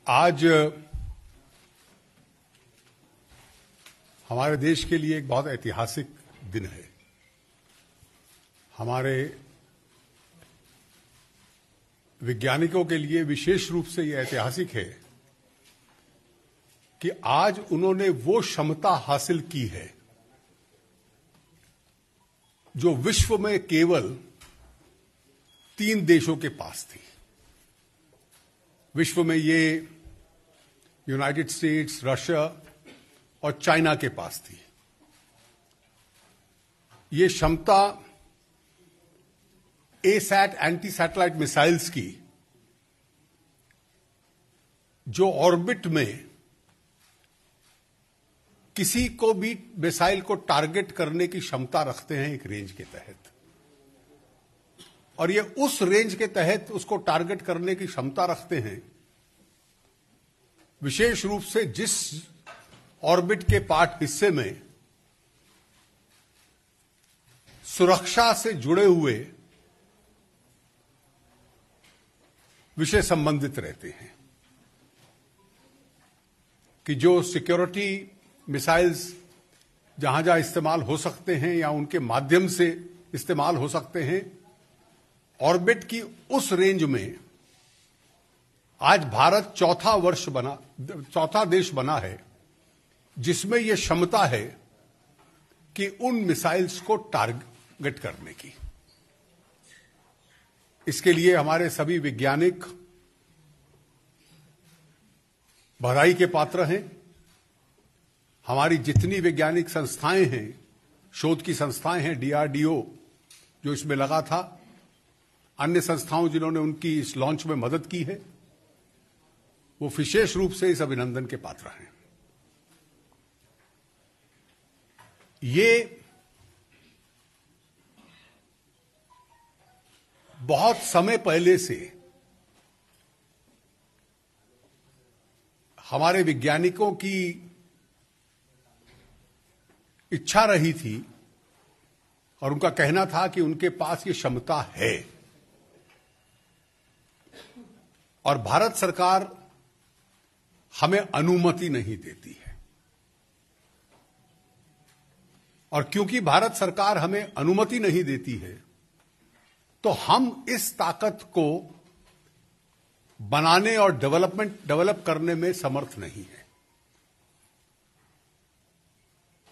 आज हमारे देश के लिए एक बहुत ऐतिहासिक दिन है। हमारे वैज्ञानिकों के लिए विशेष रूप से यह ऐतिहासिक है कि आज उन्होंने वो क्षमता हासिल की है जो विश्व में केवल 3 देशों के पास थी। विश्व में ये यूनाइटेड स्टेट्स, रशिया और चाइना के पास थी। ये क्षमता एसैट एंटी सैटेलाइट मिसाइल्स की, जो ऑर्बिट में किसी को भी मिसाइल को टारगेट करने की क्षमता रखते हैं एक रेंज के तहत, और ये उस रेंज के तहत उसको टारगेट करने की क्षमता रखते हैं विशेष रूप से जिस ऑर्बिट के पार्ट हिस्से में सुरक्षा से जुड़े हुए विषय संबंधित रहते हैं, कि जो सिक्योरिटी मिसाइल्स जहां जहां इस्तेमाल हो सकते हैं या उनके माध्यम से इस्तेमाल हो सकते हैं, ऑर्बिट की उस रेंज में आज भारत चौथा देश बना है जिसमें यह क्षमता है कि उन मिसाइल्स को टारगेट करने की। इसके लिए हमारे सभी वैज्ञानिक बधाई के पात्र हैं। हमारी जितनी वैज्ञानिक संस्थाएं हैं, शोध की संस्थाएं हैं, डीआरडीओ जो इसमें लगा था, अन्य संस्थाओं जिन्होंने उनकी इस लॉन्च में मदद की है, वो विशेष रूप से इस अभिनंदन के पात्र हैं। ये बहुत समय पहले से हमारे वैज्ञानिकों की इच्छा रही थी और उनका कहना था कि उनके पास ये क्षमता है, और भारत सरकार हमें अनुमति नहीं देती है। और क्योंकि भारत सरकार हमें अनुमति नहीं देती है, तो हम इस ताकत को बनाने और डेवलप करने में समर्थ नहीं है।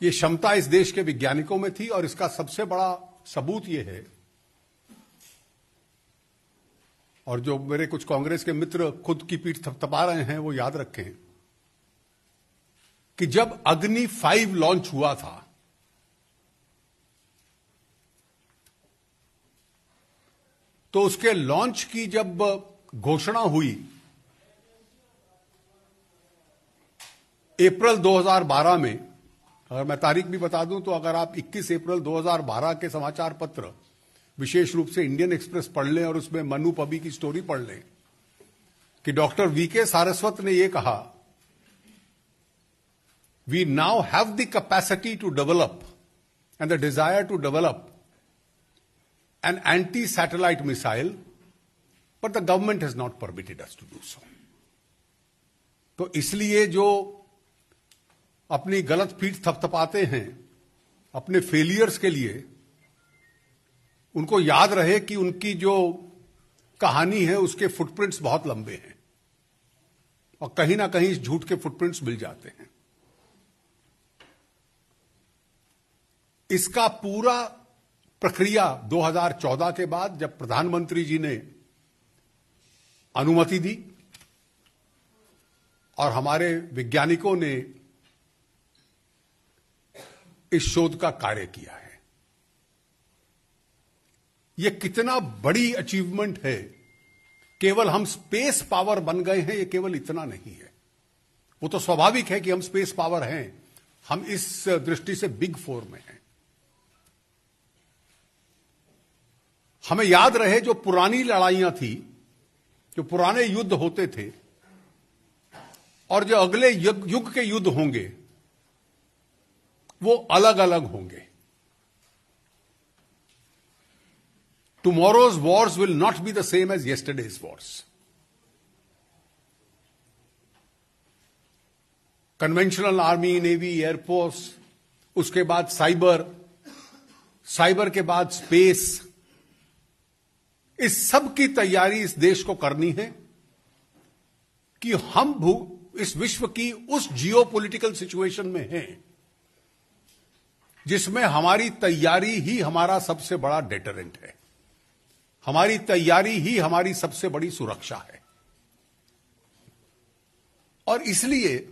ये क्षमता इस देश के वैज्ञानिकों में थी, और इसका सबसे बड़ा सबूत यह है, और जो मेरे कुछ कांग्रेस के मित्र खुद की पीठ थपथपा रहे हैं वो याद रखें कि जब अग्नि 5 लॉन्च हुआ था, तो उसके लॉन्च की जब घोषणा हुई अप्रैल 2012 में, अगर मैं तारीख भी बता दूं तो अगर आप 21 अप्रैल 2012 के समाचार पत्र, विशेष रूप से इंडियन एक्सप्रेस पढ़ लें और उसमें मनु पबी की स्टोरी पढ़ लें, कि डॉक्टर वीके सारस्वत ने यह कहा, we now have the capacity to develop and the desire to develop an anti-satellite missile, but the government has not permitted us to do so. तो इसलिए जो अपनी गलत पीठ थपथपाते हैं अपने फेलियर्स के लिए, उनको याद रहे कि उनकी जो कहानी है उसके फुटप्रिंट्स बहुत लंबे हैं, और कहीं ना कहीं इस झूठ के फुटप्रिंट्स मिल जाते हैं। इसका पूरा प्रक्रिया 2014 के बाद जब प्रधानमंत्री जी ने अनुमति दी और हमारे वैज्ञानिकों ने इस शोध का कार्य किया है, यह कितना बड़ी अचीवमेंट है। केवल हम स्पेस पावर बन गए हैं, यह केवल इतना नहीं है। वो तो स्वाभाविक है कि हम स्पेस पावर हैं, हम इस दृष्टि से बिग 4 में हैं। हमें याद रहे जो पुरानी लड़ाइयां थी, जो पुराने युद्ध होते थे, और जो अगले युग के युद्ध होंगे, वो अलग अलग होंगे। Tomorrow's wars will not be the same as yesterday's wars. Conventional army, navy, air force, उसके बाद साइबर, साइबर के बाद स्पेस, इस सब की तैयारी इस देश को करनी है कि हम इस विश्व की उस जियोपॉलिटिकल सिचुएशन में हैं जिसमें हमारी तैयारी ही हमारा सबसे बड़ा डेटरेंट है, हमारी तैयारी ही हमारी सबसे बड़ी सुरक्षा है। और इसलिए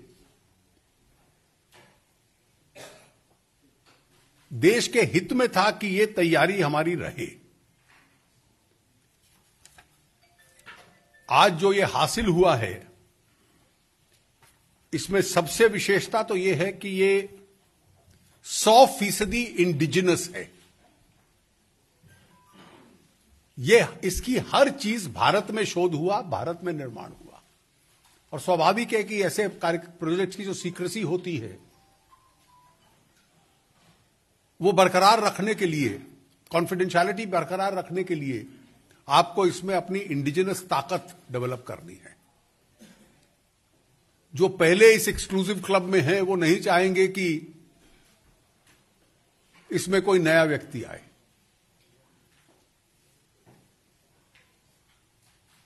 देश के हित में था कि यह तैयारी हमारी रहे। आज जो ये हासिल हुआ है, इसमें सबसे विशेषता तो यह है कि ये 100% इंडिजिनस है। ये इसकी हर चीज भारत में शोध हुआ, भारत में निर्माण हुआ। और स्वाभाविक है कि ऐसे प्रोजेक्ट की जो सीक्रेसी होती है वो बरकरार रखने के लिए, कॉन्फिडेंशियलिटी बरकरार रखने के लिए आपको इसमें अपनी इंडिजिनस ताकत डेवलप करनी है। जो पहले इस एक्सक्लूसिव क्लब में हैं वो नहीं चाहेंगे कि इसमें कोई नया व्यक्ति आए।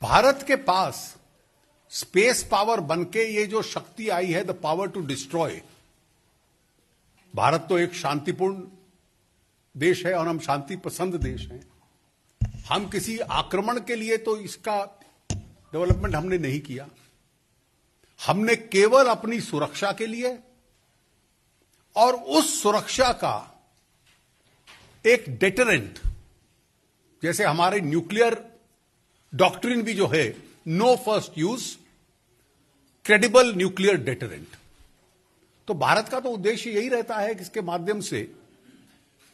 भारत के पास स्पेस पावर बनके ये जो शक्ति आई है, the power to destroy. Bharat तो एक शांतिपूर्ण देश है और हम शांति पसंद देश हैं। हम किसी आक्रमण के लिए तो इसका डेवलपमेंट हमने नहीं किया, हमने केवल अपनी सुरक्षा के लिए और उस सुरक्षा का एक डेटरेंट, जैसे हमारे न्यूक्लियर डॉक्ट्रिन भी जो है, no first use, credible nuclear deterrent. तो भारत का तो उद्देश्य यही रहता है कि इसके माध्यम से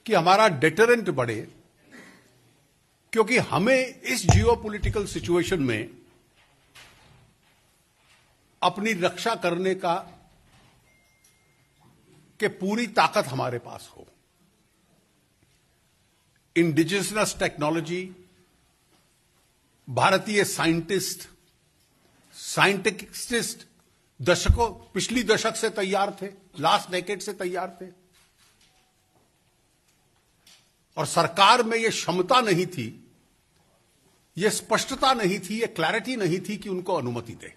कि हमारा डेटरेंट बढ़े, क्योंकि हमें इस जियोपॉलिटिकल सिचुएशन में अपनी रक्षा करने का के पूरी ताकत हमारे पास हो। इंडिजिनस टेक्नोलॉजी, भारतीय साइंटिस्ट पिछली दशक से तैयार थे, लास्ट डेकेड से तैयार थे, और सरकार में यह क्षमता नहीं थी, यह स्पष्टता नहीं थी, यह क्लैरिटी नहीं थी कि उनको अनुमति दे।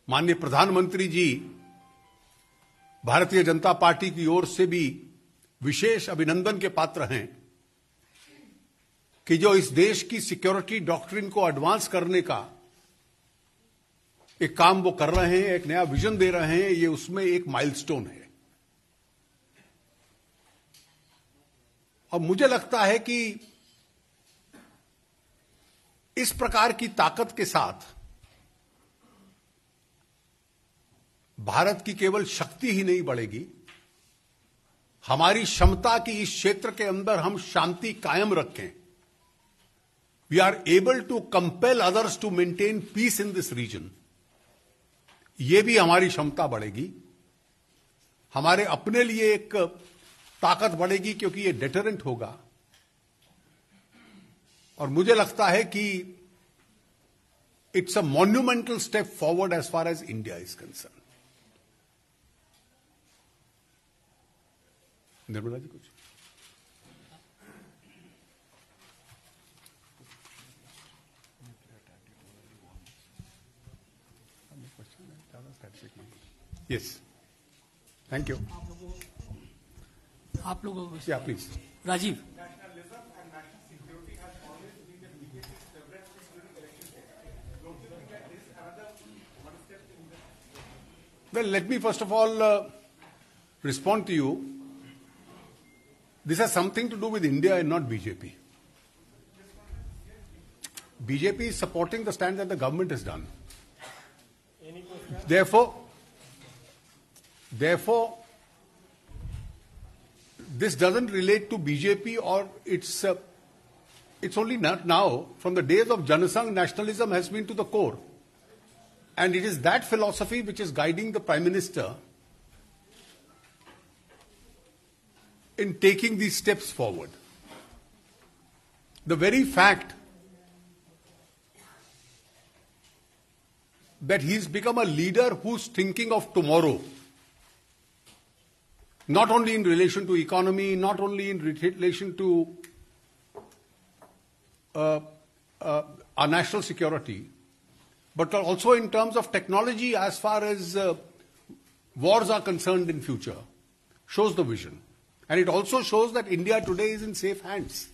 माननीय प्रधानमंत्री जी भारतीय जनता पार्टी की ओर से भी विशेष अभिनंदन के पात्र हैं कि जो इस देश की सिक्योरिटी डॉक्ट्रिन को एडवांस करने का एक काम वो कर रहे हैं, एक नया विजन दे रहे हैं, ये उसमें एक माइलस्टोन है। और मुझे लगता है कि इस प्रकार की ताकत के साथ भारत की केवल शक्ति ही नहीं बढ़ेगी, हमारी क्षमता की इस क्षेत्र के अंदर हम शांति कायम रखें। We are able to compel others to maintain peace in this region. यह भी हमारी क्षमता बढ़ेगी, हमारे अपने लिए एक ताकत बढ़ेगी, क्योंकि यह डेटरेंट होगा। और मुझे लगता है कि it's a monumental step forward as far as India is concern. Nirmala ji कुछ? Yes, thank you. आप लोगों को या please Rajiv. Well, let me first of all respond to you. This has something to do with India and not BJP. BJP is supporting the stand that the government has done. Therefore, this doesn't relate to BJP or it's only not now. From the days of Janasangh, nationalism has been to the core. And it is that philosophy which is guiding the Prime Minister in taking these steps forward. The very fact that he's become a leader who's thinking of tomorrow not only in relation to economy, not only in relation to our national security, but also in terms of technology as far as wars are concerned in future, shows the vision. And it also shows that India today is in safe hands.